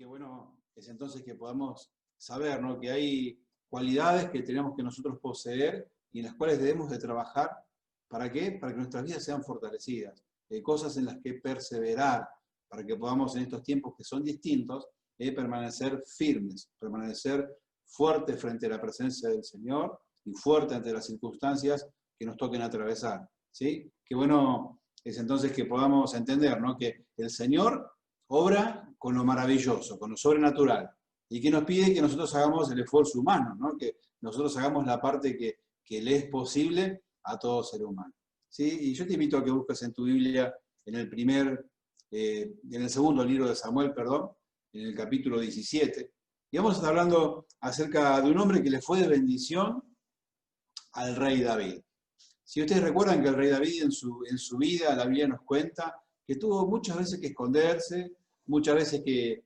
qué bueno es entonces que podamos saber, ¿no?, que hay cualidades que tenemos que nosotros poseer y en las cuales debemos de trabajar. ¿Para qué? Para que nuestras vidas sean fortalecidas. Cosas en las que perseverar, para que podamos en estos tiempos que son distintos, permanecer firmes, permanecer fuertes frente a la presencia del Señor y fuertes ante las circunstancias que nos toquen atravesar, ¿sí? Qué bueno es entonces que podamos entender, ¿no?, que el Señor obra con lo maravilloso, con lo sobrenatural, y que nos pide que nosotros hagamos el esfuerzo humano, ¿no?, que nosotros hagamos la parte que le es posible a todo ser humano, ¿sí? Y yo te invito a que busques en tu Biblia, en el segundo libro de Samuel, perdón, en el capítulo 17, y vamos a estar hablando acerca de un hombre que le fue de bendición al rey David. Si ustedes recuerdan que el rey David en su vida, la Biblia nos cuenta que tuvo muchas veces que esconderse, muchas veces que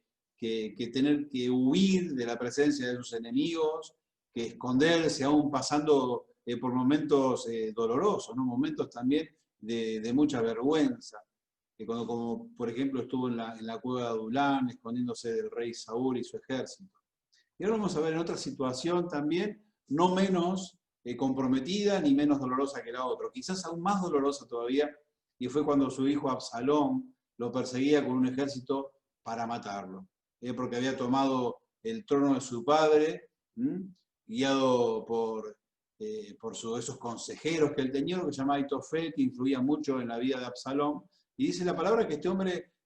tener que huir de la presencia de sus enemigos, que esconderse aún pasando por momentos dolorosos, ¿no?, momentos también de mucha vergüenza, que cuando, como por ejemplo estuvo en la cueva de Adulán, escondiéndose del rey Saúl y su ejército. Y ahora vamos a ver en otra situación también, no menos comprometida ni menos dolorosa que la otra, quizás aún más dolorosa todavía, y fue cuando su hijo Absalón lo perseguía con un ejército para matarlo, porque había tomado el trono de su padre, guiado por esos consejeros que él tenía, lo que se llamaba Aitofel, que influía mucho en la vida de Absalón, y dice la palabra que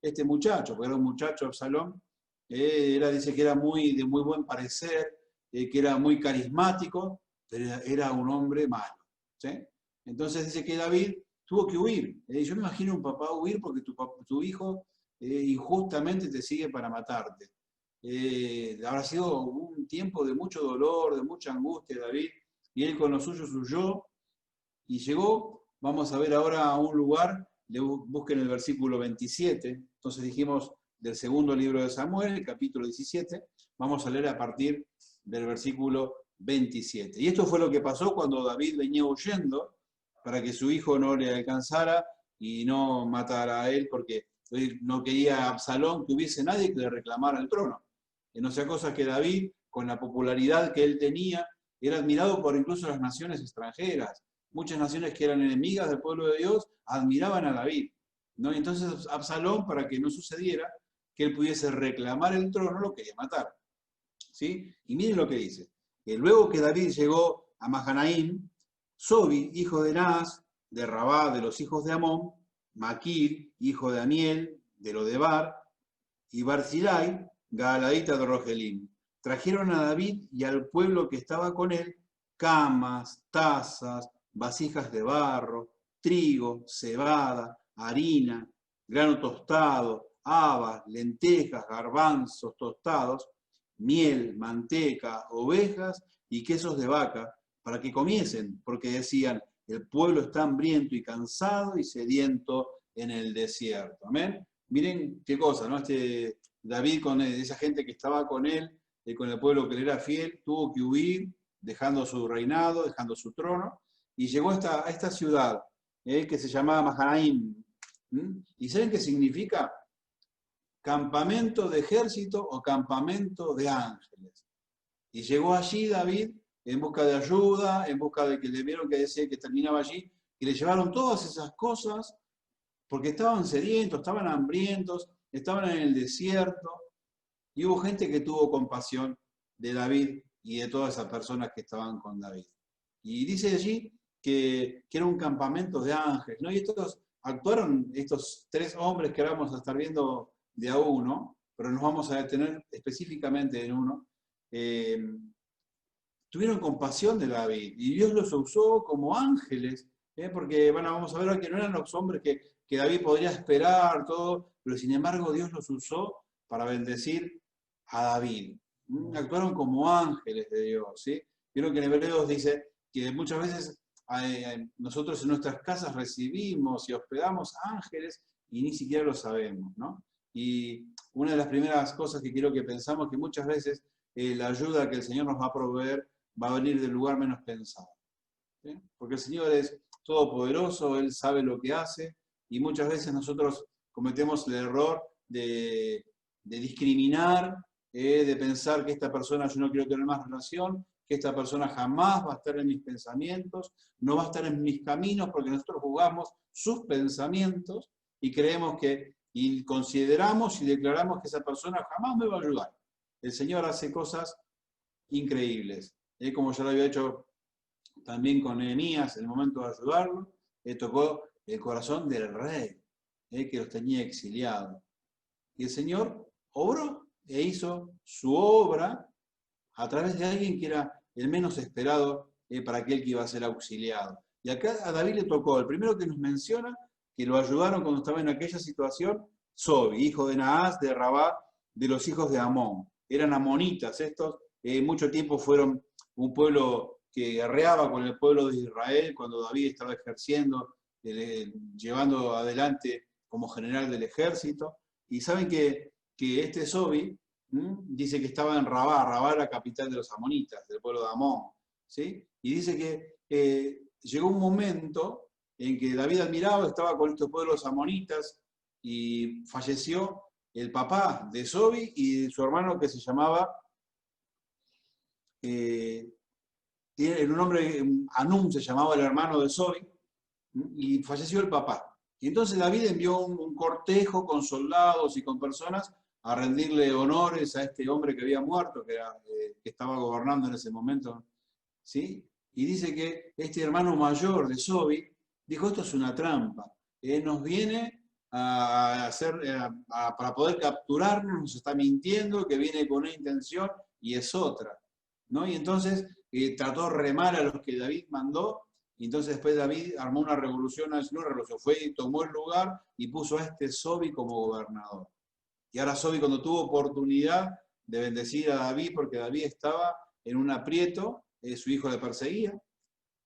este muchacho, porque era un muchacho Absalón, dice que era de muy buen parecer, que era muy carismático, pero era un hombre malo, ¿sí? Entonces dice que David tuvo que huir. Yo me imagino un papá huir porque tu hijo injustamente te sigue para matarte. Habrá sido un tiempo de mucho dolor, de mucha angustia, David, y él con lo suyo huyó y llegó. Vamos a ver ahora a un lugar, busquen el versículo 27, entonces dijimos del segundo libro de Samuel, el capítulo 17, vamos a leer a partir del versículo 27. Y esto fue lo que pasó cuando David venía huyendo para que su hijo no le alcanzara y no matara a él, porque no quería a Absalón que hubiese nadie que le reclamara el trono. No sea cosa que David, con la popularidad que él tenía, era admirado por incluso las naciones extranjeras. Muchas naciones que eran enemigas del pueblo de Dios admiraban a David, ¿no? Y entonces Absalón, para que no sucediera que él pudiese reclamar el trono, lo quería matar, ¿sí? Y miren lo que dice. Luego que David llegó a Mahanaim, Sobi, hijo de Naas, de Rabá, de los hijos de Amón, Maquir, hijo de Amiel, de Lodebar, y Barzilai, Galaíta de Rogelim, trajeron a David y al pueblo que estaba con él camas, tazas, vasijas de barro, trigo, cebada, harina, grano tostado, habas, lentejas, garbanzos tostados, miel, manteca, ovejas y quesos de vaca, para que comiesen, porque decían, el pueblo está hambriento y cansado y sediento en el desierto. Amén. Miren qué cosa, ¿no? David, con esa gente que estaba con él, con el pueblo que le era fiel, tuvo que huir, dejando su reinado, dejando su trono, y llegó a esta ciudad, que se llamaba Mahanaim. ¿Y saben qué significa? Campamento de ejército o campamento de ángeles. Y llegó allí David en busca de ayuda, en busca de que le vieron que decía que terminaba allí, y le llevaron todas esas cosas porque estaban sedientos, estaban hambrientos, estaban en el desierto, y hubo gente que tuvo compasión de David y de todas esas personas que estaban con David. Y dice allí que era un campamento de ángeles, ¿no? Y actuaron estos tres hombres que ahora vamos a estar viendo de a uno, pero nos vamos a detener específicamente en uno. Tuvieron compasión de David y Dios los usó como ángeles, porque vamos a ver que no eran los hombres que David podría esperar, todo, pero sin embargo Dios los usó para bendecir a David. Actuaron como ángeles de Dios, ¿sí? Vieron que en Hebreos dice que muchas veces nosotros en nuestras casas recibimos y hospedamos ángeles y ni siquiera lo sabemos, ¿no? Y una de las primeras cosas que quiero que pensamos es que muchas veces la ayuda que el Señor nos va a proveer va a venir del lugar menos pensado, ¿sí? Porque el Señor es todopoderoso, Él sabe lo que hace, y muchas veces nosotros cometemos el error de de discriminar, de pensar que esta persona yo no quiero tener más relación, que esta persona jamás va a estar en mis pensamientos, no va a estar en mis caminos, porque nosotros juzgamos sus pensamientos y creemos que, y consideramos y declaramos que esa persona jamás me va a ayudar. El Señor hace cosas increíbles. Como ya lo había hecho también con Nehemías en el momento de ayudarlo, tocó el corazón del rey, que los tenía exiliados. Y el Señor obró e hizo su obra a través de alguien que era el menos esperado para aquel que iba a ser auxiliado. Y acá a David le tocó, el primero que nos menciona, que lo ayudaron cuando estaba en aquella situación, Sobi, hijo de Naas, de Rabá, de los hijos de Amón. Eran amonitas estos, mucho tiempo fueron un pueblo que guerreaba con el pueblo de Israel cuando David estaba ejerciendo, llevando adelante como general del ejército. Y saben que este Sobi dice que estaba en Rabá, Rabá la capital de los amonitas, del pueblo de Amón, ¿sí? Y dice que llegó un momento en que David admiraba, estaba con estos pueblos amonitas y falleció el papá de Sobi y su hermano que se llamaba, tiene un nombre, Anum se llamaba el hermano de Sobi, y falleció el papá. Y entonces David envió un cortejo con soldados y con personas a rendirle honores a este hombre que había muerto, que estaba gobernando en ese momento, ¿sí? Y dice que este hermano mayor de Sobi dijo, esto es una trampa, nos viene a hacer, para poder capturarnos, nos está mintiendo, que viene con una intención y es otra, ¿no? Y entonces trató de remar a los que David mandó. Y entonces después David armó una revolución, fue y tomó el lugar y puso a este Sobi como gobernador. Y ahora Sobi, cuando tuvo oportunidad de bendecir a David, porque David estaba en un aprieto, su hijo le perseguía,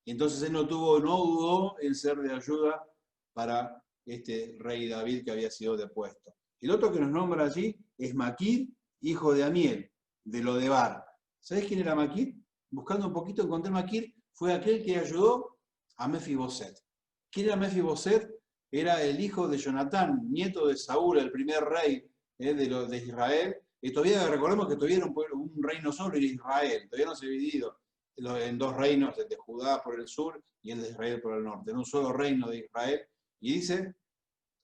y entonces él no dudó en ser de ayuda para este rey David que había sido depuesto. El otro que nos nombra allí es Maquir, hijo de Amiel, de Lodebar. ¿Sabés quién era Maquir? Buscando un poquito encontré Maquir, fue aquel que ayudó a Mefiboset. ¿Quién era Mefiboset? Era el hijo de Jonatán, nieto de Saúl, el primer rey de Israel. Y todavía recordemos que todavía era un reino solo, era Israel, todavía no se había dividido en dos reinos, el de Judá por el sur y el de Israel por el norte, en un solo reino de Israel. Y dice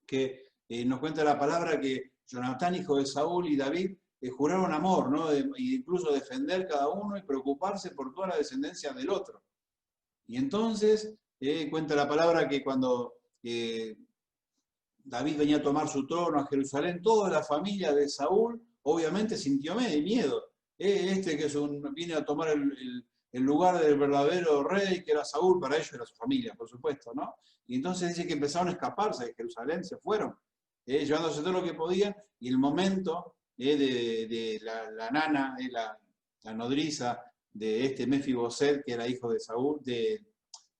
que nos cuenta la palabra que Jonatán, hijo de Saúl, y David juraron amor, ¿no? E incluso defender cada uno y preocuparse por toda la descendencia del otro. Y entonces cuenta la palabra que cuando David venía a tomar su trono a Jerusalén, toda la familia de Saúl obviamente sintió miedo. Este que viene a tomar el lugar del verdadero rey, que era Saúl, para ellos era su familia, por supuesto, ¿no? Y entonces dice que empezaron a escaparse de Jerusalén, se fueron, llevándose todo lo que podían, y el momento de la nana, la nodriza de este Mefiboset, que era hijo de Saúl, de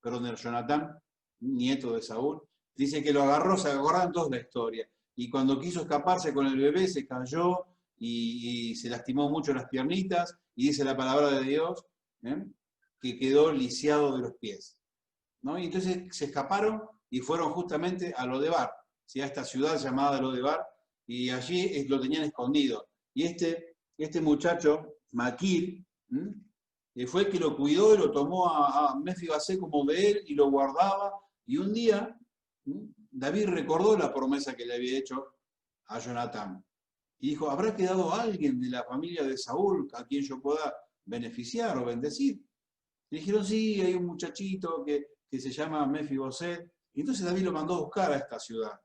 Jonatán, nieto de Saúl, dice que lo agarró, se acordaron todos la historia, y cuando quiso escaparse con el bebé se cayó y se lastimó mucho las piernitas, y dice la palabra de Dios, que quedó lisiado de los pies, ¿no? Y entonces se escaparon y fueron justamente a Lodebar, ¿sí? A esta ciudad llamada Lodebar, y allí lo tenían escondido. Y este muchacho, Maquir, fue el que lo cuidó y lo tomó a Mefiboset como de él y lo guardaba. Y un día David recordó la promesa que le había hecho a Jonatán. Y dijo, ¿habrá quedado alguien de la familia de Saúl a quien yo pueda beneficiar o bendecir? Y dijeron, sí, hay un muchachito que se llama Mefiboset. Y entonces David lo mandó a buscar a esta ciudad.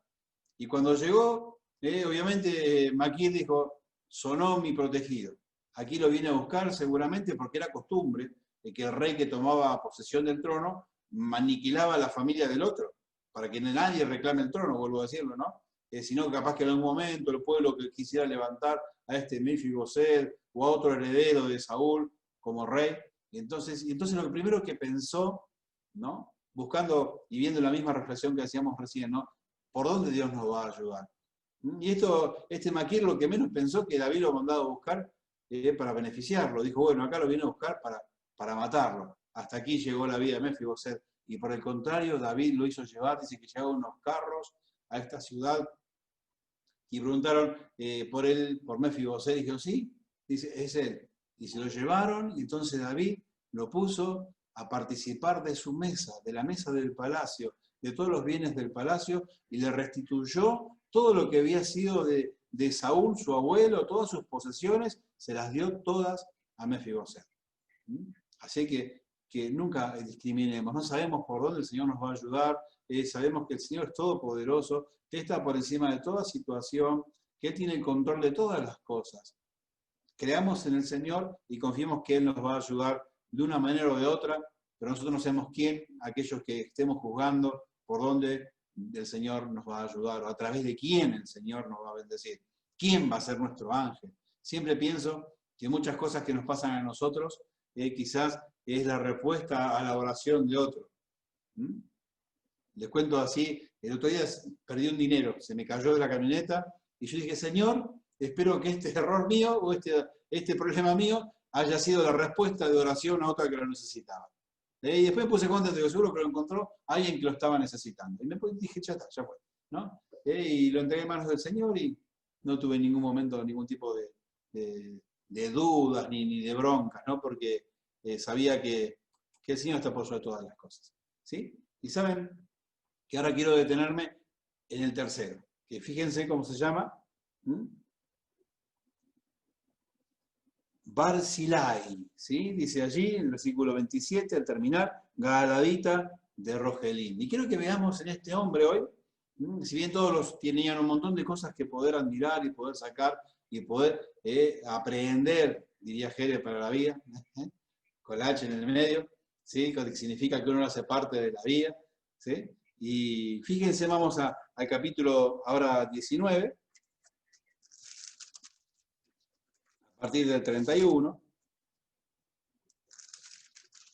Y cuando llegó, obviamente Maquir dijo, sonó mi protegido. Aquí lo vine a buscar seguramente porque era costumbre de que el rey que tomaba posesión del trono aniquilaba a la familia del otro, para que nadie reclame el trono, vuelvo a decirlo, ¿no? Sino capaz que en algún momento el pueblo que quisiera levantar a este Mefiboset o a otro heredero de Saúl como rey. Y entonces lo primero que pensó, ¿no? Buscando y viendo la misma reflexión que hacíamos recién, ¿no? ¿Por dónde Dios nos va a ayudar? Y este Maquir lo que menos pensó que David lo mandaba a buscar para beneficiarlo. Dijo, bueno, acá lo viene a buscar para matarlo. Hasta aquí llegó la vida de Mefiboset. Y por el contrario, David lo hizo llevar, dice que llegaron unos carros a esta ciudad. y preguntaron por él, por Mefiboset, y dijeron, sí, dice, es él. Y se lo llevaron, y entonces David lo puso a participar de su mesa, de la mesa del palacio, de todos los bienes del palacio, y le restituyó todo lo que había sido de Saúl, su abuelo, todas sus posesiones, se las dio todas a Mefiboset. Así que nunca discriminemos, no sabemos por dónde el Señor nos va a ayudar, sabemos que el Señor es todopoderoso, que está por encima de toda situación, que Él tiene el control de todas las cosas. Creamos en el Señor y confiemos que Él nos va a ayudar de una manera o de otra, pero nosotros no sabemos quién, aquellos que estemos juzgando, por dónde el Señor nos va a ayudar, o a través de quién el Señor nos va a bendecir. ¿Quién va a ser nuestro ángel? Siempre pienso que muchas cosas que nos pasan a nosotros, quizás es la respuesta a la oración de otro. Les cuento así, el otro día perdí un dinero, se me cayó de la camioneta, y yo dije, Señor, espero que este error mío o este problema mío haya sido la respuesta de oración a otra que lo necesitaba. Y después me puse contento, digo, seguro que lo encontró alguien que lo estaba necesitando. Y después dije, ya está, ya fue. ¿No? Y lo entregué en manos del Señor y no tuve en ningún momento ningún tipo de dudas ni de broncas, ¿no? Porque sabía que el Señor está por sobre todas las cosas. ¿Sí? Y saben que ahora quiero detenerme en el tercero, que fíjense cómo se llama. Barzillai, ¿sí? Dice allí, en el versículo 27, al terminar, Galadita de Rogelín. Y quiero que veamos en este hombre hoy, si bien todos tenían un montón de cosas que poder admirar y poder sacar y poder aprender, diría Jere, para la vida, con la H en el medio, ¿sí? Que significa que uno hace parte de la vida, ¿sí? Y fíjense, vamos al capítulo ahora 19, a partir del 31,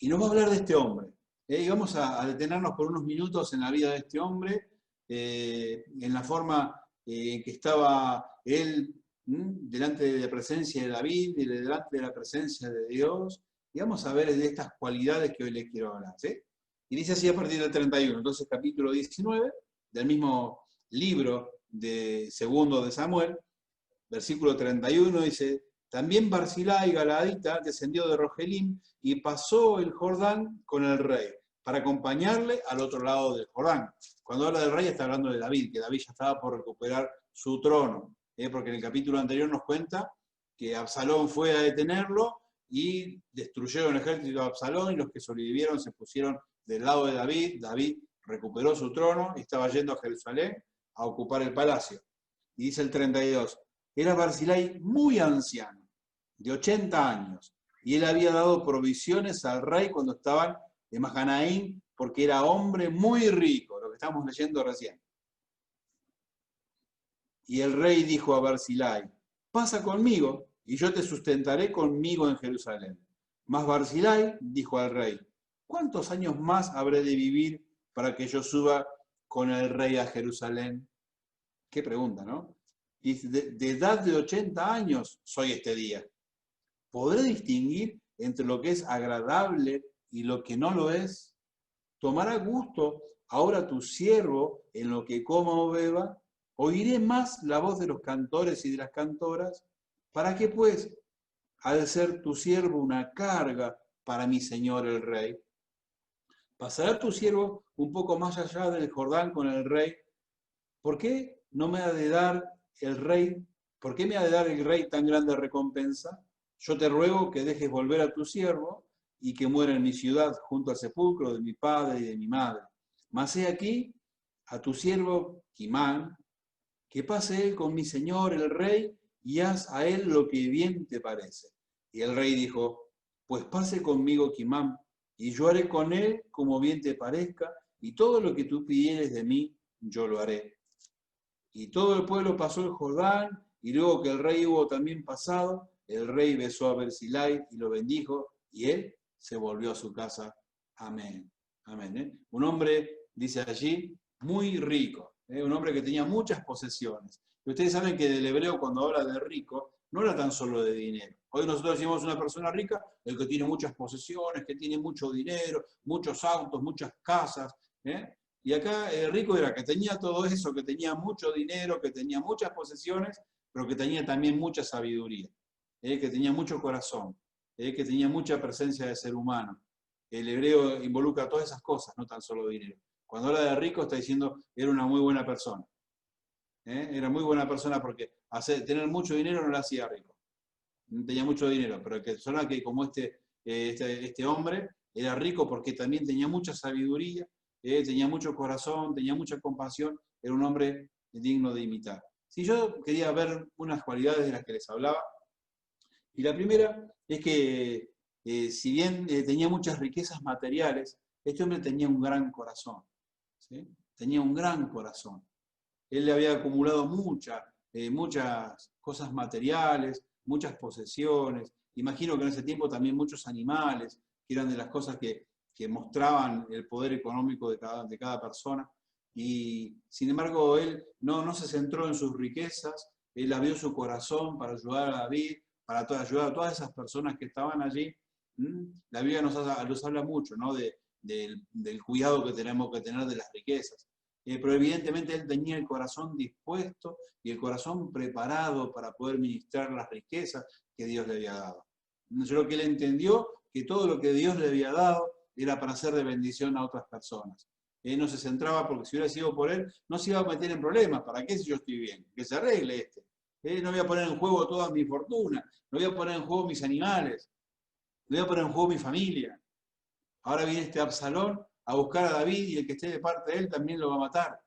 y nos va a hablar de este hombre. Y vamos a detenernos por unos minutos en la vida de este hombre, en la forma en que estaba él delante de la presencia de David y delante de la presencia de Dios, y vamos a ver de estas cualidades que hoy les quiero hablar. ¿Sí? Y dice así a partir del 31, entonces capítulo 19, del mismo libro de segundo de Samuel, versículo 31, dice, también Barzillai Galadita descendió de Rogelim y pasó el Jordán con el rey, para acompañarle al otro lado del Jordán. Cuando habla del rey está hablando de David, que David ya estaba por recuperar su trono, porque en el capítulo anterior nos cuenta que Absalón fue a detenerlo y destruyeron el ejército de Absalón y los que sobrevivieron se pusieron del lado de David. David recuperó su trono y estaba yendo a Jerusalén a ocupar el palacio. Y dice el 32, era Barzillai muy anciano, de 80 años, y él había dado provisiones al rey cuando estaban de Mahanaim, porque era hombre muy rico, lo que estamos leyendo recién. Y el rey dijo a Barzillai, pasa conmigo, y yo te sustentaré conmigo en Jerusalén. Mas Barzillai dijo al rey, ¿cuántos años más habré de vivir para que yo suba con el rey a Jerusalén? Qué pregunta, ¿no? Y de edad de 80 años soy este día. ¿Podré distinguir entre lo que es agradable y lo que no lo es? ¿Tomará gusto ahora tu siervo en lo que coma o beba? ¿Oiré más la voz de los cantores y de las cantoras? ¿Para qué, pues, ha de ser tu siervo una carga para mi señor el rey? ¿Pasará tu siervo un poco más allá del Jordán con el rey? ¿Por qué no me ha de dar el rey? ¿Por qué me ha de dar el rey tan grande recompensa? Yo te ruego que dejes volver a tu siervo y que muera en mi ciudad junto al sepulcro de mi padre y de mi madre. Mas he aquí a tu siervo Quimán, que pase él con mi señor el rey y haz a él lo que bien te parece. Y el rey dijo, pues pase conmigo Quimán, y yo haré con él como bien te parezca, y todo lo que tú pidieres de mí, yo lo haré. Y todo el pueblo pasó el Jordán, y luego que el rey hubo también pasado, el rey besó a Barzillai y lo bendijo, y él se volvió a su casa. Amén. Amén. Un hombre, dice allí, muy rico, un hombre que tenía muchas posesiones. Y ustedes saben que del hebreo, cuando habla de rico, no era tan solo de dinero. Hoy nosotros decimos una persona rica, el que tiene muchas posesiones, que tiene mucho dinero, muchos autos, muchas casas, Y acá el rico era que tenía todo eso, que tenía mucho dinero, que tenía muchas posesiones, pero que tenía también mucha sabiduría, que tenía mucho corazón, que tenía mucha presencia de ser humano. El hebreo involucra todas esas cosas, no tan solo dinero. Cuando habla de rico está diciendo era una muy buena persona. Era muy buena persona porque tener mucho dinero no lo hacía rico. Tenía mucho dinero, pero que persona que como este hombre era rico porque también tenía mucha sabiduría, tenía mucho corazón, tenía mucha compasión, era un hombre digno de imitar. Si yo quería ver unas cualidades de las que les hablaba, y la primera es que si bien tenía muchas riquezas materiales, este hombre tenía un gran corazón, ¿sí? Tenía un gran corazón. Él le había acumulado muchas cosas materiales, muchas posesiones. Imagino que en ese tiempo también muchos animales, que eran de las cosas que mostraban el poder económico de cada persona. Y sin embargo, él no se centró en sus riquezas, él abrió su corazón para ayudar a David, para ayudar a todas esas personas que estaban allí. La Biblia nos habla mucho, ¿no? Del cuidado que tenemos que tener de las riquezas. Pero evidentemente él tenía el corazón dispuesto y el corazón preparado para poder ministrar las riquezas que Dios le había dado. Yo creo que él entendió que todo lo que Dios le había dado era para hacer de bendición a otras personas. Él no se centraba, porque si hubiera sido por él, no se iba a meter en problemas. ¿Para qué si yo estoy bien? Que se arregle este. No voy a poner en juego toda mi fortuna, no voy a poner en juego mis animales, no voy a poner en juego mi familia. Ahora viene este Absalón a buscar a David y el que esté de parte de él también lo va a matar.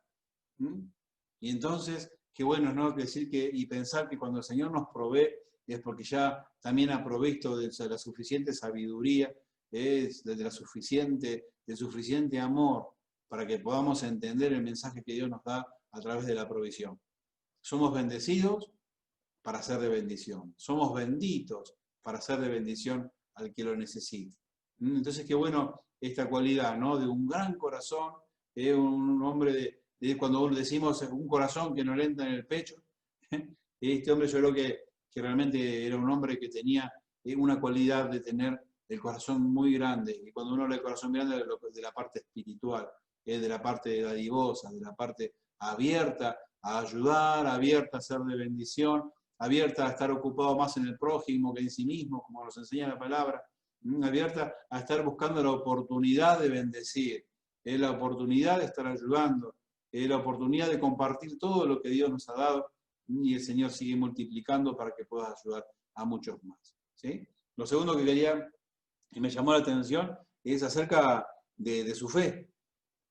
Y entonces, qué bueno, ¿no? Decir y pensar que cuando el Señor nos provee es porque ya también ha provisto de la suficiente sabiduría, del suficiente amor para que podamos entender el mensaje que Dios nos da a través de la provisión. Somos bendecidos para ser de bendición. Somos benditos para ser de bendición al que lo necesite. Entonces, qué bueno esta cualidad, ¿no? De un gran corazón, un hombre cuando decimos un corazón que no le entra en el pecho, este hombre yo creo que realmente era un hombre que tenía una cualidad de tener el corazón muy grande. Y cuando uno habla de corazón grande, de la parte espiritual, de la parte dadivosa, de la parte abierta a ayudar, abierta a ser de bendición, abierta a estar ocupado más en el prójimo que en sí mismo, como nos enseña la palabra, abierta a estar buscando la oportunidad de bendecir, la oportunidad de estar ayudando, la oportunidad de compartir todo lo que Dios nos ha dado, y el Señor sigue multiplicando para que puedas ayudar a muchos más. ¿Sí? Lo segundo que quería, y me llamó la atención, es acerca de su fe.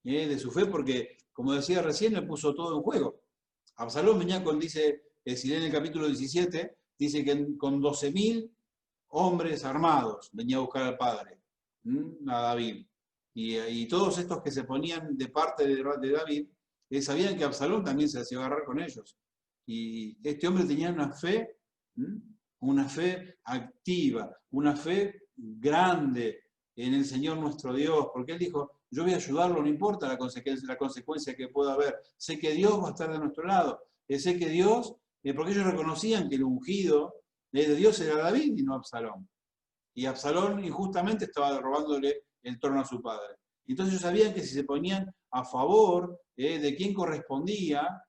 De su fe porque, como decía recién, le puso todo en juego. Absalón venía dice, si leen el capítulo 17, dice que con 12.000 hombres armados venía a buscar al padre, a David. Y todos estos que se ponían de parte de David, sabían que Absalón también se hacía agarrar con ellos. Y este hombre tenía una fe activa, una fe grande en el Señor nuestro Dios, porque él dijo, yo voy a ayudarlo, no importa la consecuencia que pueda haber, sé que Dios va a estar de nuestro lado, sé que Dios, porque ellos reconocían que el ungido de Dios era David y no Absalón. Y Absalón injustamente estaba robándole el trono a su padre. Entonces ellos sabían que si se ponían a favor de quien correspondía,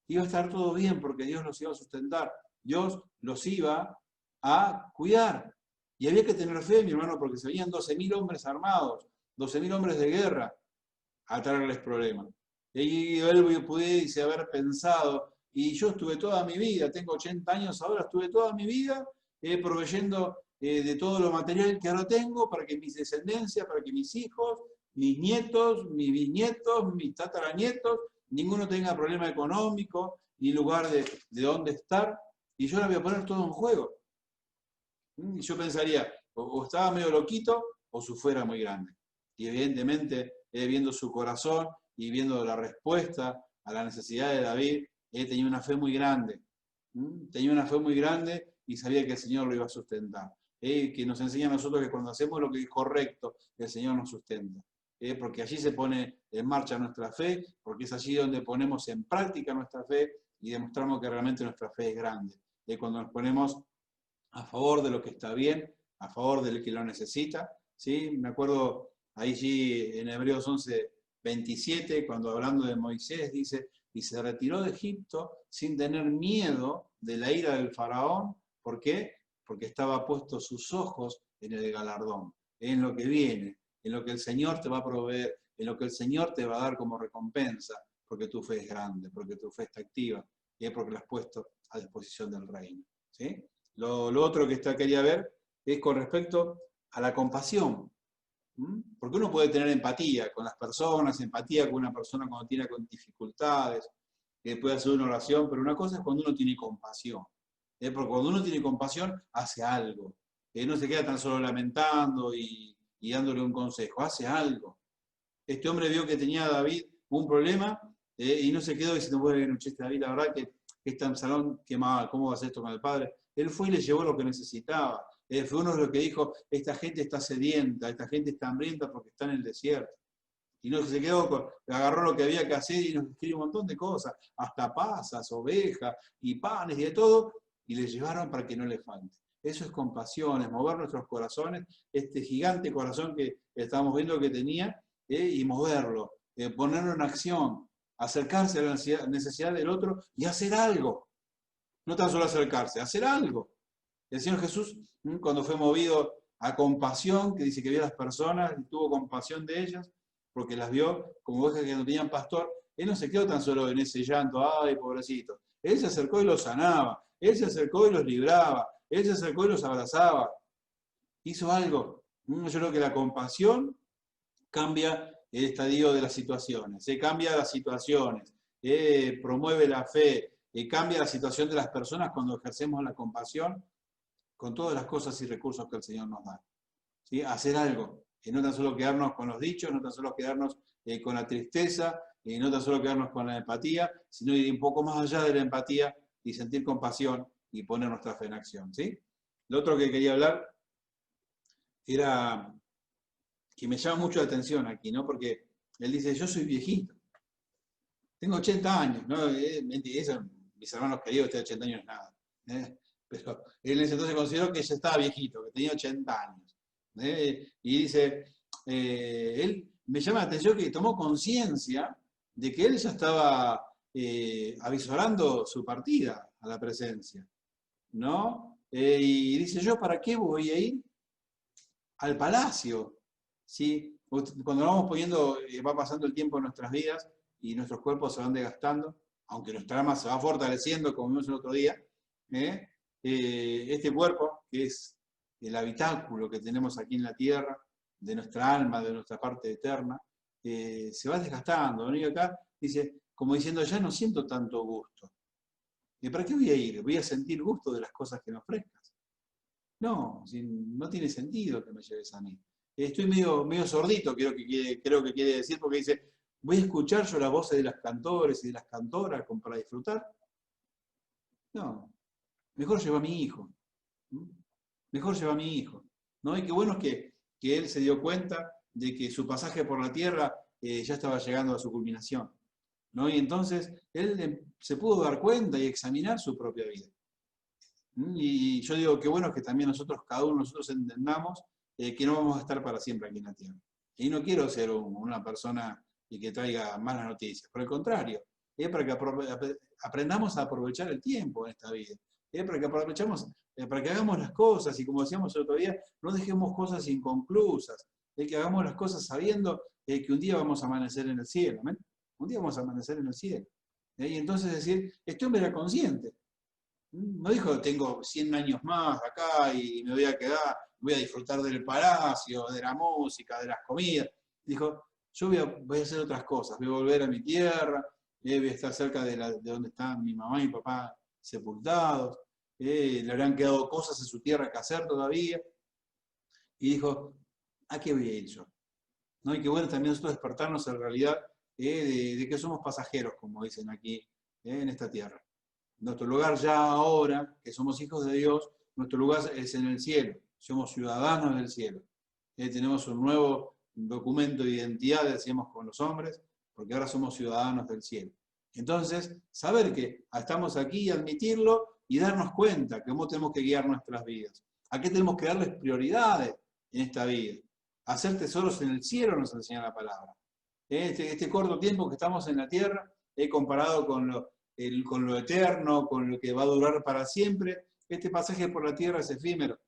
iba a estar todo bien porque Dios los iba a sustentar, Dios los iba a cuidar. Y había que tener fe, mi hermano, porque se venían 12.000 hombres armados, 12.000 hombres de guerra a traerles problemas. Y él pudiese haber pensado, y yo estuve toda mi vida, tengo 80 años ahora, estuve toda mi vida proveyendo de todo lo material que ahora tengo para que mis descendencias, para que mis hijos, mis nietos, mis bisnietos, mis tataranietos, ninguno tenga problema económico, ni lugar de dónde estar, y yo la voy a poner todo en juego. Y yo pensaría, o estaba medio loquito, o su fe era muy grande. Y evidentemente, viendo su corazón y viendo la respuesta a la necesidad de David, tenía una fe muy grande. Tenía una fe muy grande y sabía que el Señor lo iba a sustentar. Que nos enseña a nosotros que cuando hacemos lo que es correcto, el Señor nos sustenta. Porque allí se pone en marcha nuestra fe, porque es allí donde ponemos en práctica nuestra fe y demostramos que realmente nuestra fe es grande. Cuando nos ponemos a favor de lo que está bien, a favor del que lo necesita. ¿Sí? Me acuerdo ahí sí en Hebreos 11 27, cuando hablando de Moisés, dice, y se retiró de Egipto sin tener miedo de la ira del faraón. ¿Por qué? Porque estaba puesto sus ojos en el galardón, en lo que viene, en lo que el Señor te va a proveer, en lo que el Señor te va a dar como recompensa, porque tu fe es grande, porque tu fe está activa, y es porque la has puesto a disposición del reino. ¿Sí? Lo otro que quería ver es con respecto a la compasión. Porque uno puede tener empatía con las personas, empatía con una persona cuando tiene con dificultades, que puede hacer una oración, pero una cosa es cuando uno tiene compasión. Porque cuando uno tiene compasión, hace algo. No se queda tan solo lamentando y dándole un consejo, hace algo. Este hombre vio que tenía David un problema y no se quedó diciendo, bueno, David, la verdad que está en salón, qué mal, ¿cómo va a hacer esto con el padre? Él fue y le llevó lo que necesitaba. Fue uno de los que dijo, esta gente está sedienta, esta gente está hambrienta porque está en el desierto. Y no se quedó, agarró lo que había que hacer y nos escribió un montón de cosas, hasta pasas, ovejas y panes y de todo, y le llevaron para que no le falte. Eso es compasión, es mover nuestros corazones, este gigante corazón que estamos viendo que tenía, y moverlo, ponerlo en acción, acercarse a la necesidad del otro y hacer algo. No tan solo acercarse, hacer algo. El Señor Jesús, cuando fue movido a compasión, que dice que vio a las personas y tuvo compasión de ellas, porque las vio como ovejas que no tenían pastor, Él no se quedó tan solo en ese llanto, ay, pobrecito. Él se acercó y los sanaba, Él se acercó y los libraba, Él se acercó y los abrazaba. Hizo algo. Yo creo que la compasión cambia el estadio de las situaciones, cambia las situaciones, promueve la fe, cambia la situación de las personas cuando ejercemos la compasión con todas las cosas y recursos que el Señor nos da. ¿Sí? Hacer algo, no tan solo quedarnos con los dichos, no tan solo quedarnos con la tristeza, no tan solo quedarnos con la empatía, sino ir un poco más allá de la empatía y sentir compasión y poner nuestra fe en acción. ¿Sí? Lo otro que quería hablar era que me llama mucho la atención aquí, ¿no? Porque él dice, yo soy viejito, tengo 80 años, ¿no? Eso, mis hermanos queridos, este 80 años es nada. Pero él en ese entonces consideró que ya estaba viejito, que tenía 80 años. Y dice, él me llama la atención que tomó conciencia de que él ya estaba avisorando su partida a la presencia, ¿no? Y dice, ¿yo para qué voy a ir al palacio? ¿Sí? Cuando vamos poniendo, va pasando el tiempo en nuestras vidas y nuestros cuerpos se van desgastando, aunque nuestra alma se va fortaleciendo, como vimos el otro día, este cuerpo, que es el habitáculo que tenemos aquí en la tierra, de nuestra alma, de nuestra parte eterna, se va desgastando. Y acá dice, como diciendo, ya no siento tanto gusto. ¿Para qué voy a ir? ¿Voy a sentir gusto de las cosas que me ofrezcas? No, no tiene sentido que me lleves a mí. Estoy medio sordito, creo que quiere decir, porque dice, ¿voy a escuchar yo las voces de las cantores y de las cantoras para disfrutar? No, mejor lleva a mi hijo. Mejor lleva a mi hijo. ¿No? Y qué bueno es que él se dio cuenta de que su pasaje por la tierra ya estaba llegando a su culminación. ¿No? Y entonces él se pudo dar cuenta y examinar su propia vida. Y yo digo, qué bueno es que también nosotros, cada uno de nosotros entendamos que no vamos a estar para siempre aquí en la tierra. Y no quiero ser una persona que traiga malas noticias. Por el contrario, es para que aprendamos a aprovechar el tiempo en esta vida. Para que hagamos las cosas, y como decíamos el otro día, no dejemos cosas inconclusas. Que hagamos las cosas sabiendo que un día vamos a amanecer en el cielo. ¿ven? Un día vamos a amanecer en el cielo. Y entonces decir, este hombre era consciente. No dijo, tengo 100 años más acá y me voy a quedar, voy a disfrutar del palacio, de la música, de las comidas. Dijo, yo voy a hacer otras cosas, voy a volver a mi tierra, voy a estar cerca de donde están mi mamá y mi papá sepultados, le habrán quedado cosas en su tierra que hacer todavía. Y dijo, ¿a qué voy a ir yo? ¿No? Y que bueno también nosotros despertarnos en realidad de que somos pasajeros, como dicen aquí, en esta tierra. Nuestro lugar ya ahora, que somos hijos de Dios, nuestro lugar es en el cielo. Somos ciudadanos del cielo. Tenemos un nuevo documento de identidad, decíamos con los hombres, porque ahora somos ciudadanos del cielo. Entonces, saber que estamos aquí y admitirlo y darnos cuenta que cómo tenemos que guiar nuestras vidas. ¿A qué tenemos que darles prioridades en esta vida? Hacer tesoros en el cielo nos enseña la palabra. Este corto tiempo que estamos en la tierra, comparado con lo eterno, con lo que va a durar para siempre, este pasaje por la tierra es efímero.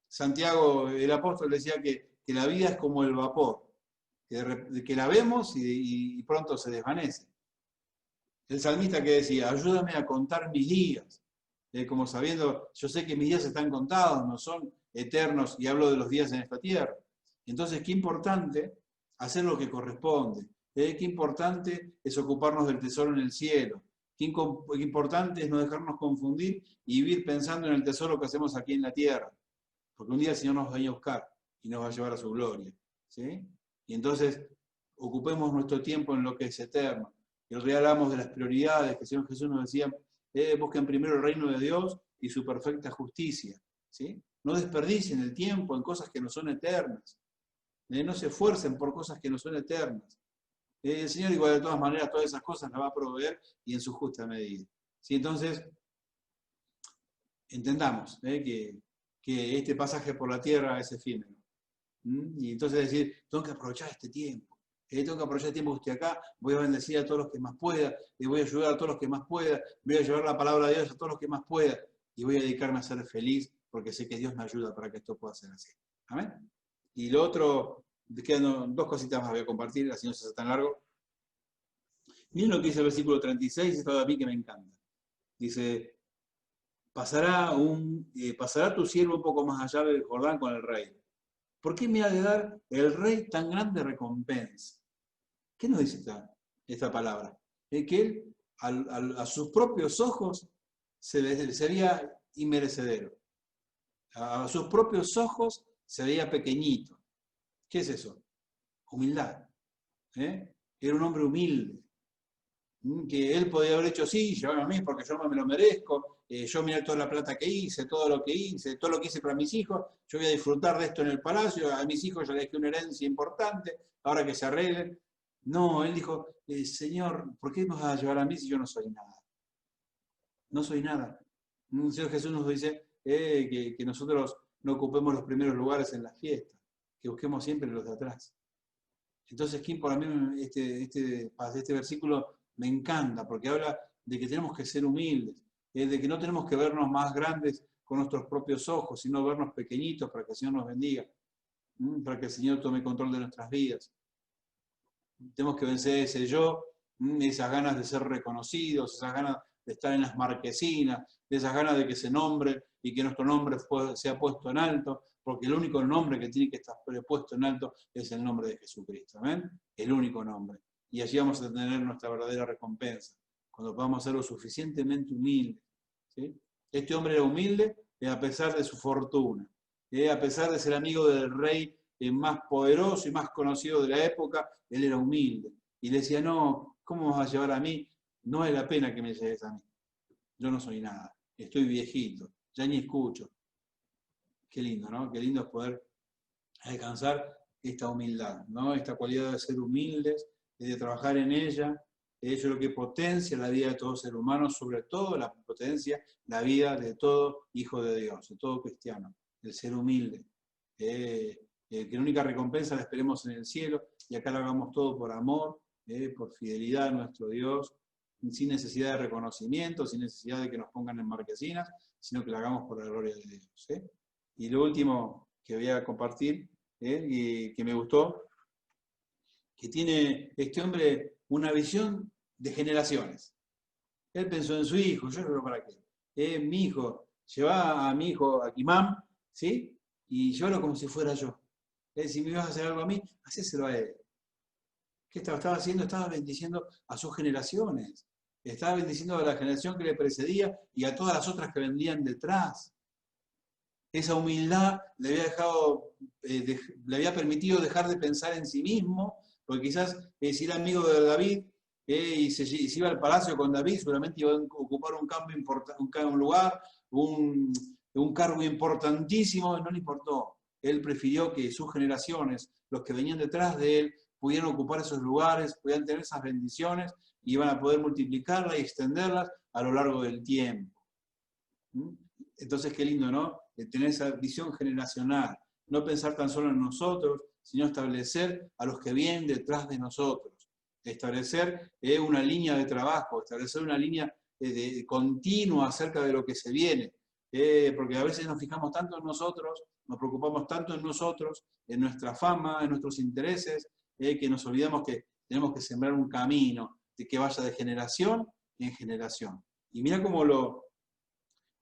Santiago, el apóstol, decía que la vida es como el vapor, que la vemos y pronto se desvanece. El salmista que decía, ayúdame a contar mis días, como sabiendo, yo sé que mis días están contados, no son eternos, y hablo de los días en esta tierra. Entonces, qué importante hacer lo que corresponde, qué importante es ocuparnos del tesoro en el cielo, qué importante es no dejarnos confundir y vivir pensando en el tesoro que hacemos aquí en la tierra, porque un día el Señor nos va a ir a buscar y nos va a llevar a su gloria, ¿sí? Y entonces, ocupemos nuestro tiempo en lo que es eterno. Y el día hablamos de las prioridades, que el Señor Jesús nos decía, busquen primero el reino de Dios y su perfecta justicia, ¿sí? No desperdicien el tiempo en cosas que no son eternas. No se esfuercen por cosas que no son eternas. El Señor, igual de todas maneras, todas esas cosas las va a proveer y en su justa medida. ¿Sí? Entonces, entendamos que este pasaje por la tierra es efímero. Y entonces decir, tengo que aprovechar este tiempo. Tengo que aprovechar el tiempo que estoy acá, voy a bendecir a todos los que más pueda, y voy a ayudar a todos los que más pueda, voy a llevar la palabra de Dios a todos los que más pueda, y voy a dedicarme a ser feliz, porque sé que Dios me ayuda para que esto pueda ser así. ¿Amén? Y lo otro, quedan dos cositas más voy a compartir, así no se hace tan largo. Miren lo que dice el versículo 36, esto a mí que me encanta. Dice, pasará tu siervo un poco más allá del Jordán con el rey. ¿Por qué me ha de dar el rey tan grande recompensa? ¿Qué nos dice esta palabra? Que él a sus propios ojos se veía inmerecedero. A sus propios ojos se veía pequeñito. ¿Qué es eso? Humildad. Era un hombre humilde. Que él podía haber hecho, sí, llévame a mí porque yo no me lo merezco, yo miré toda la plata que hice, todo lo que hice para mis hijos, yo voy a disfrutar de esto en el palacio, a mis hijos ya les dejé una herencia importante, ahora que se arreglen. No, él dijo, Señor, ¿por qué me vas a llevar a mí si yo no soy nada? No soy nada. El Señor Jesús nos dice que nosotros no ocupemos los primeros lugares en las fiestas, que busquemos siempre los de atrás. Entonces, Kim, para mí este versículo me encanta, porque habla de que tenemos que ser humildes, de que no tenemos que vernos más grandes con nuestros propios ojos, sino vernos pequeñitos para que el Señor nos bendiga, para que el Señor tome control de nuestras vidas. Tenemos que vencer ese yo, esas ganas de ser reconocidos, esas ganas de estar en las marquesinas, esas ganas de que se nombre y que nuestro nombre sea puesto en alto, porque el único nombre que tiene que estar puesto en alto es el nombre de Jesucristo. ¿Amén? El único nombre. Y allí vamos a tener nuestra verdadera recompensa, cuando podamos ser lo suficientemente humildes. ¿Sí? Este hombre era humilde a pesar de su fortuna, a pesar de ser amigo del rey más poderoso y más conocido de la época, él era humilde. Y le decía, no, ¿cómo vas a llevar a mí? No vale la pena que me lleves a mí. Yo no soy nada, estoy viejito, ya ni escucho. Qué lindo, ¿no? Qué lindo es poder alcanzar esta humildad, ¿no? Esta cualidad de ser humildes, de trabajar en ella. Eso es lo que potencia la vida de todo ser humano, sobre todo la potencia la vida de todo hijo de Dios, de todo cristiano, el ser humilde. Que la única recompensa la esperemos en el cielo y acá lo hagamos todo por amor, por fidelidad a nuestro Dios, sin necesidad de reconocimiento, sin necesidad de que nos pongan en marquesinas, sino que lo hagamos por la gloria de Dios. Y lo último que voy a compartir, y que me gustó, que tiene este hombre una visión de generaciones. Él pensó en su hijo, yo creo para qué. Mi hijo, lleva a mi hijo a Kimam, ¿sí? Y llévalo como si fuera yo. Si me ibas a hacer algo a mí, hacéselo a él. ¿Qué estaba haciendo? Estaba bendiciendo a sus generaciones. Estaba bendiciendo a la generación que le precedía y a todas las otras que vendrían detrás. Esa humildad le había dejado, le había permitido dejar de pensar en sí mismo, porque quizás si era amigo de David y se iba al palacio con David, seguramente iba a ocupar un lugar, un cargo importantísimo, no le importó. Él prefirió que sus generaciones, los que venían detrás de él, pudieran ocupar esos lugares, pudieran tener esas bendiciones y iban a poder multiplicarlas y extenderlas a lo largo del tiempo. Entonces, qué lindo, ¿no? Tener esa visión generacional, no pensar tan solo en nosotros, sino establecer a los que vienen detrás de nosotros. Establecer una línea de trabajo, establecer una línea continua acerca de lo que se viene. Porque a veces nos fijamos tanto en nosotros, nos preocupamos tanto en nosotros, en nuestra fama, en nuestros intereses, que nos olvidamos que tenemos que sembrar un camino de que vaya de generación en generación. Y mira cómo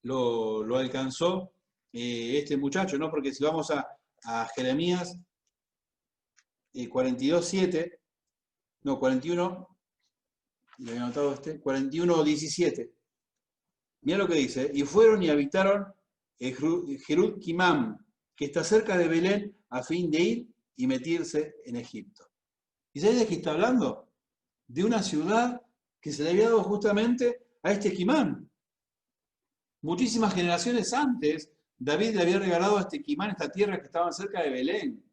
lo alcanzó este muchacho, ¿no? Porque si vamos a Jeremías 42:7, no, 41, le había anotado 41:17. Mira lo que dice, y fueron y habitaron Jerut Kimam, que está cerca de Belén, a fin de ir y meterse en Egipto. ¿Y sabes de qué está hablando? De una ciudad que se le había dado justamente a este Kimam. Muchísimas generaciones antes, David le había regalado a este Kimam esta tierra que estaba cerca de Belén,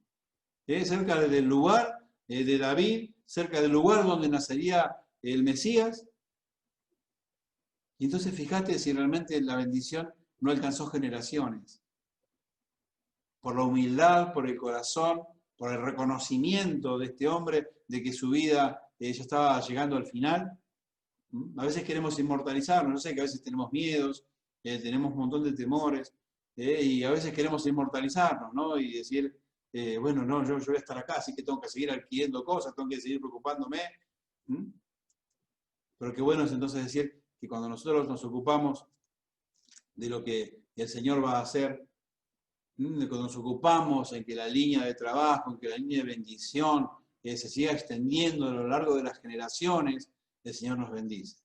cerca del lugar de David, cerca del lugar donde nacería el Mesías. Y entonces fíjate si realmente la bendición no alcanzó generaciones. Por la humildad, por el corazón, por el reconocimiento de este hombre de que su vida ya estaba llegando al final. A veces queremos inmortalizarnos, no sé, que a veces tenemos miedos, tenemos un montón de temores, y a veces queremos inmortalizarnos, ¿no? Y decir, bueno, no, yo voy a estar acá, así que tengo que seguir adquiriendo cosas, tengo que seguir preocupándome. Pero qué bueno es entonces decir que cuando nosotros nos ocupamos de lo que el Señor va a hacer, cuando nos ocupamos en que la línea de trabajo, en que la línea de bendición se siga extendiendo a lo largo de las generaciones, el Señor nos bendice.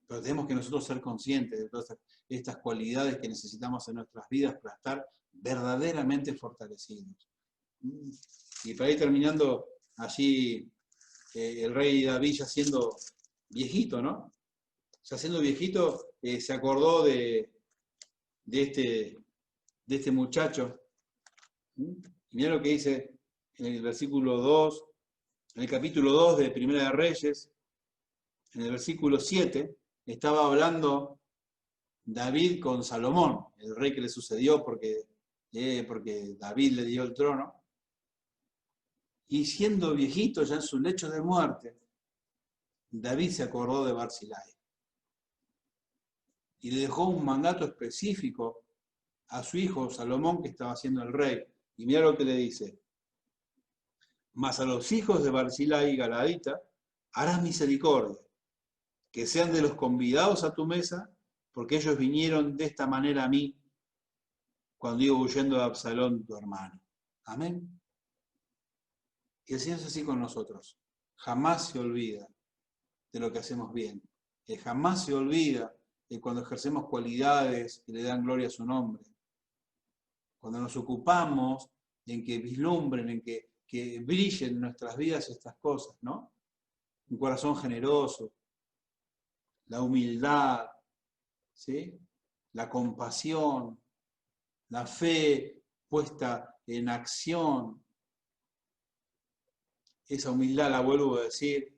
Pero tenemos que nosotros ser conscientes de todas estas cualidades que necesitamos en nuestras vidas para estar verdaderamente fortalecidos. Y para ir terminando, allí el rey David ya siendo viejito, ¿no? Ya siendo viejito, se acordó de este muchacho. Y mirá lo que dice en el versículo 2, en el capítulo 2 de Primera de Reyes, en el versículo 7, estaba hablando David con Salomón, el rey que le sucedió porque David le dio el trono. Y siendo viejito ya en su lecho de muerte, David se acordó de Barzilai. Y le dejó un mandato específico a su hijo Salomón, que estaba siendo el rey. Y mira lo que le dice. Mas a los hijos de Barzilai y Galadita harás misericordia, que sean de los convidados a tu mesa, porque ellos vinieron de esta manera a mí cuando iba huyendo de Absalón, tu hermano. Amén. Y el Señor es así con nosotros. Jamás se olvida de lo que hacemos bien. Jamás se olvida de cuando ejercemos cualidades que le dan gloria a su nombre. Cuando nos ocupamos en que vislumbren, en que brillen en nuestras vidas estas cosas, ¿no? Un corazón generoso, la humildad, ¿sí? La compasión, la fe puesta en acción. Esa humildad, la vuelvo a decir,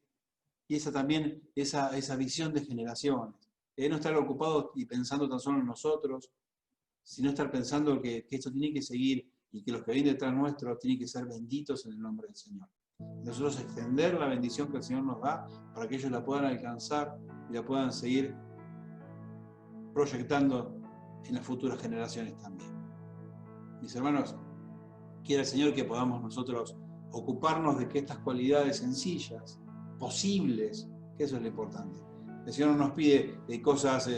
y esa visión de generaciones. No estar ocupados y pensando tan solo en nosotros, sino estar pensando que esto tiene que seguir y que los que vienen detrás nuestro tienen que ser benditos en el nombre del Señor. Nosotros extender la bendición que el Señor nos da para que ellos la puedan alcanzar y la puedan seguir proyectando en las futuras generaciones también. Mis hermanos, quiera el Señor que podamos nosotros ocuparnos de que estas cualidades sencillas, posibles, que eso es lo importante. El Señor no nos pide cosas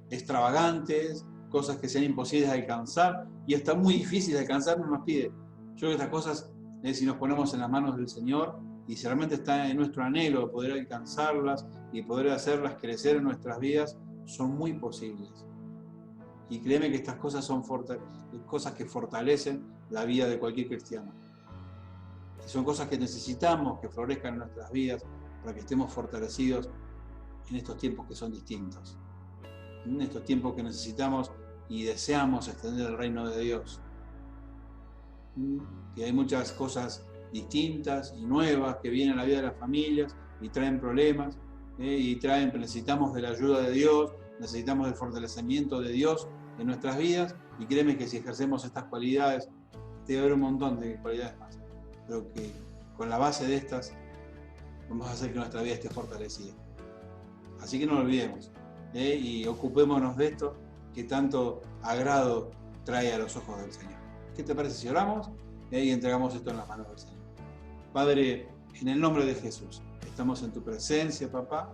extravagantes, cosas que sean imposibles de alcanzar, y hasta muy difíciles de alcanzar no nos pide. Yo creo que estas cosas, si nos ponemos en las manos del Señor, y si realmente está en nuestro anhelo poder alcanzarlas y poder hacerlas crecer en nuestras vidas, son muy posibles. Y créeme que estas cosas son cosas que fortalecen la vida de cualquier cristiano. Y son cosas que necesitamos que florezcan en nuestras vidas para que estemos fortalecidos en estos tiempos que son distintos. En estos tiempos que necesitamos y deseamos extender el reino de Dios. Que hay muchas cosas distintas y nuevas que vienen a la vida de las familias y traen problemas, necesitamos de la ayuda de Dios, necesitamos del fortalecimiento de Dios en nuestras vidas, y créeme que si ejercemos estas cualidades, debe haber un montón de cualidades más. pero que con la base de estas vamos a hacer que nuestra vida esté fortalecida. Así que no lo olvidemos, y ocupémonos de esto que tanto agrado trae a los ojos del Señor. ¿Qué te parece si oramos y entregamos esto en las manos del Señor? Padre, en el nombre de Jesús, estamos en tu presencia, papá.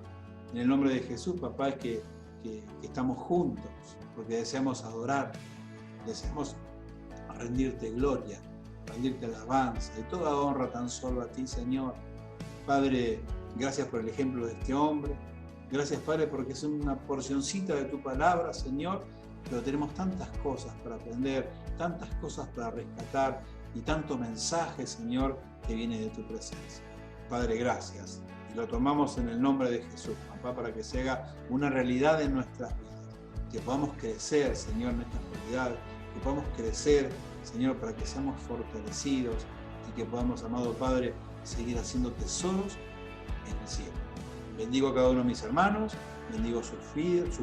En el nombre de Jesús, papá, es que estamos juntos, porque deseamos adorar, deseamos rendirte gloria, rendirte alabanza y toda honra tan solo a ti, Señor. Padre, gracias por el ejemplo de este hombre. Gracias, Padre, porque es una porcioncita de tu palabra, Señor, pero tenemos tantas cosas para aprender, tantas cosas para rescatar y tanto mensaje, Señor, que viene de tu presencia. Padre, gracias. Y lo tomamos en el nombre de Jesús, papá, para que se haga una realidad en nuestras vidas. Que podamos crecer, Señor, en estas realidades. Que podamos crecer, Señor, para que seamos fortalecidos y que podamos, amado Padre, seguir haciendo tesoros en el cielo. Bendigo a cada uno de mis hermanos, bendigo sus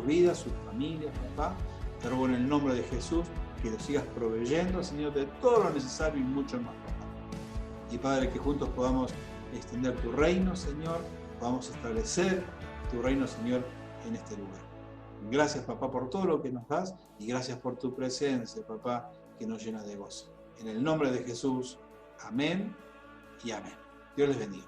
vidas, sus familias, papá. Te ruego en el nombre de Jesús que los sigas proveyendo, Señor, de todo lo necesario y mucho más, papá. Y Padre, que juntos podamos extender tu reino, Señor, podamos establecer tu reino, Señor, en este lugar. Gracias, papá, por todo lo que nos das y gracias por tu presencia, papá, que nos llena de gozo. En el nombre de Jesús, amén y amén. Dios les bendiga.